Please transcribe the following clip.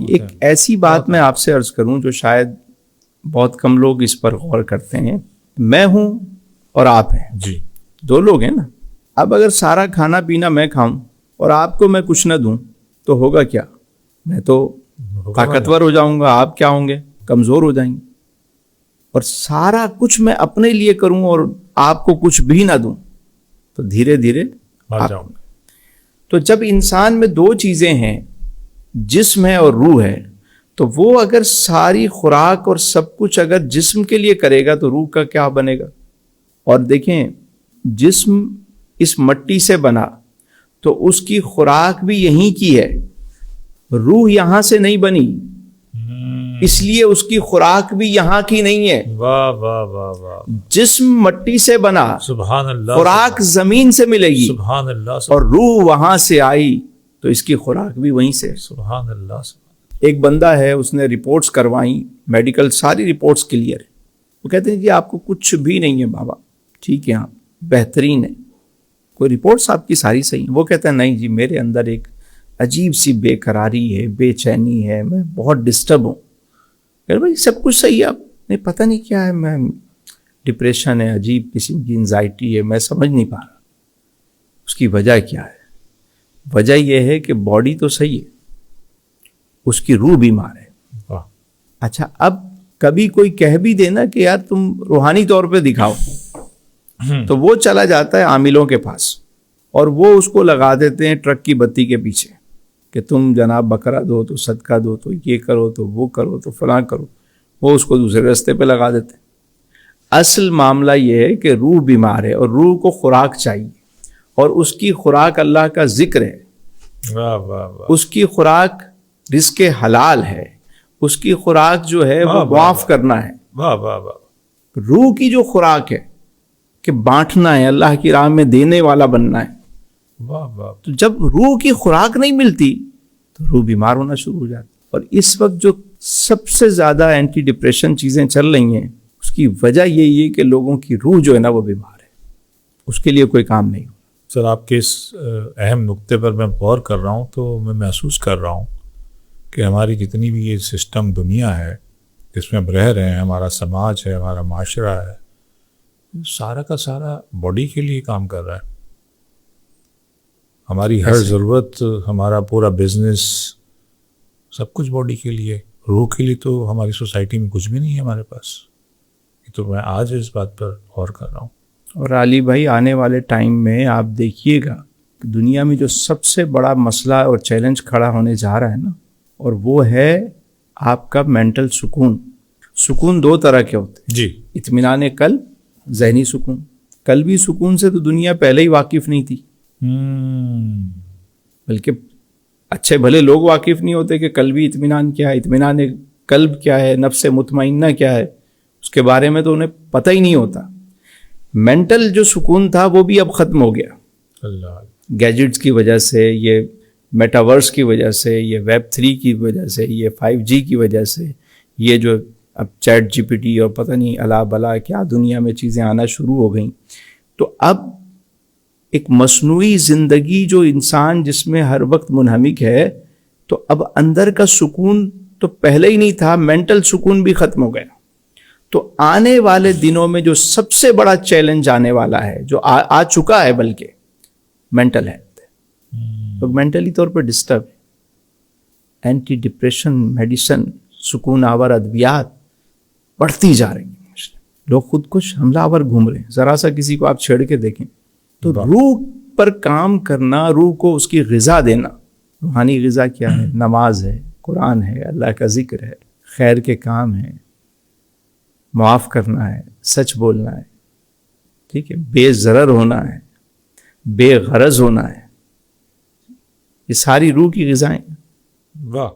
ایک ایسی بات میں آپ سے عرض کروں جو شاید بہت کم لوگ اس پر غور کرتے ہیں. میں ہوں اور آپ ہیں جی، دو لوگ ہیں نا. اب اگر سارا کھانا پینا میں کھاؤں اور آپ کو میں کچھ نہ دوں تو ہوگا کیا؟ میں تو طاقتور ہو جاؤں گا، آپ کیا ہوں گے؟ کمزور ہو جائیں گے. اور سارا کچھ میں اپنے لیے کروں اور آپ کو کچھ بھی نہ دوں تو دھیرے دھیرے مر جاؤں گا. تو جب انسان میں دو چیزیں ہیں، جسم ہے اور روح ہے، تو وہ اگر ساری خوراک اور سب کچھ اگر جسم کے لیے کرے گا تو روح کا کیا بنے گا؟ اور دیکھیں، جسم اس مٹی سے بنا تو اس کی خوراک بھی یہیں کی ہے، روح یہاں سے نہیں بنی، اس لیے اس کی خوراک بھی یہاں کی نہیں ہے. واہ واہ واہ واہ، جسم مٹی سے بنا، سبحان اللہ، خوراک زمین سے ملے گی، سبحان اللہ، اور روح وہاں سے آئی تو اس کی خوراک بھی وہیں سے. سبحان اللہ. ایک بندہ ہے، اس نے رپورٹس کروائیں، میڈیکل ساری رپورٹس کلیئر ہے. وہ کہتے ہیں جی آپ کو کچھ بھی نہیں ہے بابا، ٹھیک ہے آپ بہترین ہے، کوئی رپورٹس آپ کی ساری صحیح ہیں. وہ کہتا ہے نہیں جی میرے اندر ایک عجیب سی بے قراری ہے، بے چینی ہے، میں بہت ڈسٹرب ہوں. کہ بھائی سب کچھ صحیح ہے، آپ نہیں پتہ نہیں کیا ہے، میں ڈپریشن ہے، عجیب قسم کی انزائٹی ہے، میں سمجھ نہیں پا رہا اس کی وجہ کیا ہے. وجہ یہ ہے کہ باڈی تو صحیح ہے، اس کی روح بیمار ہے. واہ. اچھا، اب کبھی کوئی کہہ بھی دینا کہ یار تم روحانی طور پہ دکھاؤ، تو وہ چلا جاتا ہے عاملوں کے پاس اور وہ اس کو لگا دیتے ہیں ٹرک کی بتی کے پیچھے کہ تم جناب بکرا دو تو صدقہ دو تو یہ کرو تو وہ کرو تو فلاں کرو. وہ اس کو دوسرے راستے پہ لگا دیتے ہیں. اصل معاملہ یہ ہے کہ روح بیمار ہے اور روح کو خوراک چاہیے، اور اس کی خوراک اللہ کا ذکر ہے. واہ واہ واہ، اس کی خوراک رزق حلال ہے، اس کی خوراک جو ہے وہ معاف کرنا ہے. واہ واہ واہ. روح کی جو خوراک ہے کہ بانٹنا ہے، اللہ کی راہ میں دینے والا بننا ہے. واہ واہ. تو جب روح کی خوراک نہیں ملتی تو روح بیمار ہونا شروع ہو جاتی. اور اس وقت جو سب سے زیادہ اینٹی ڈپریشن چیزیں چل رہی ہیں، اس کی وجہ یہی ہے کہ لوگوں کی روح جو ہے نا وہ بیمار ہے، اس کے لیے کوئی کام نہیں ہو. سر آپ کے اس اہم نقطے پر میں غور کر رہا ہوں تو میں محسوس کر رہا ہوں کہ ہماری جتنی بھی یہ سسٹم دنیا ہے جس میں ہم رہ رہے ہیں، ہمارا سماج ہے، ہمارا معاشرہ ہے، سارا کا سارا باڈی کے لیے کام کر رہا ہے. ہماری ہر ضرورت، ہمارا پورا بزنس، سب کچھ باڈی کے لیے. روح کے لیے تو ہماری سوسائٹی میں کچھ بھی نہیں ہے ہمارے پاس. یہ تو میں آج اس بات پر غور کر رہا ہوں. اور علی بھائی آنے والے ٹائم میں آپ دیکھیے گا کہ دنیا میں جو سب سے بڑا مسئلہ اور چیلنج کھڑا ہونے جا رہا ہے نا، اور وہ ہے آپ کا مینٹل سکون. سکون دو طرح کے ہوتے ہیں، جی، اطمینان قلب، ذہنی سکون. قلبی سکون سے تو دنیا پہلے ہی واقف نہیں تھی، بلکہ اچھے بھلے لوگ واقف نہیں ہوتے کہ قلبی اطمینان کیا ہے، اطمینان قلب کیا ہے، نفس مطمئنہ کیا ہے، اس کے بارے میں تو انہیں پتہ ہی نہیں ہوتا. مینٹل جو سکون تھا وہ بھی اب ختم ہو گیا، اللہ. گیجٹس کی وجہ سے، یہ میٹاورس کی وجہ سے، یہ ویب 3 کی وجہ سے، یہ 5G کی وجہ سے، یہ جو اب چیٹ جی پی ٹی اور پتہ نہیں الا بلا کیا دنیا میں چیزیں آنا شروع ہو گئیں. تو اب ایک مصنوعی زندگی جو انسان جس میں ہر وقت منہمک ہے، تو اب اندر کا سکون تو پہلے ہی نہیں تھا، مینٹل سکون بھی ختم ہو گیا. تو آنے والے دنوں میں جو سب سے بڑا چیلنج آنے والا ہے، جو آ چکا ہے بلکہ، مینٹل ہیلتھ. لوگ مینٹلی طور پر ڈسٹرب ہے. اینٹی ڈپریشن میڈیسن، سکون آور ادویات بڑھتی جا رہی ہیں. لوگ خود کش حملہ آور گھوم رہے ہیں. ذرا سا کسی کو آپ چھیڑ کے دیکھیں تو روح پر کام کرنا، روح کو اس کی غذا دینا. روحانی غذا کیا ہے؟ نماز ہے، قرآن ہے، اللہ کا ذکر ہے، خیر کے کام ہیں، معاف کرنا ہے، سچ بولنا ہے، ٹھیک ہے، بے ضرر ہونا ہے، بے غرض ہونا ہے. یہ ساری روح کی غذائیں. واہ.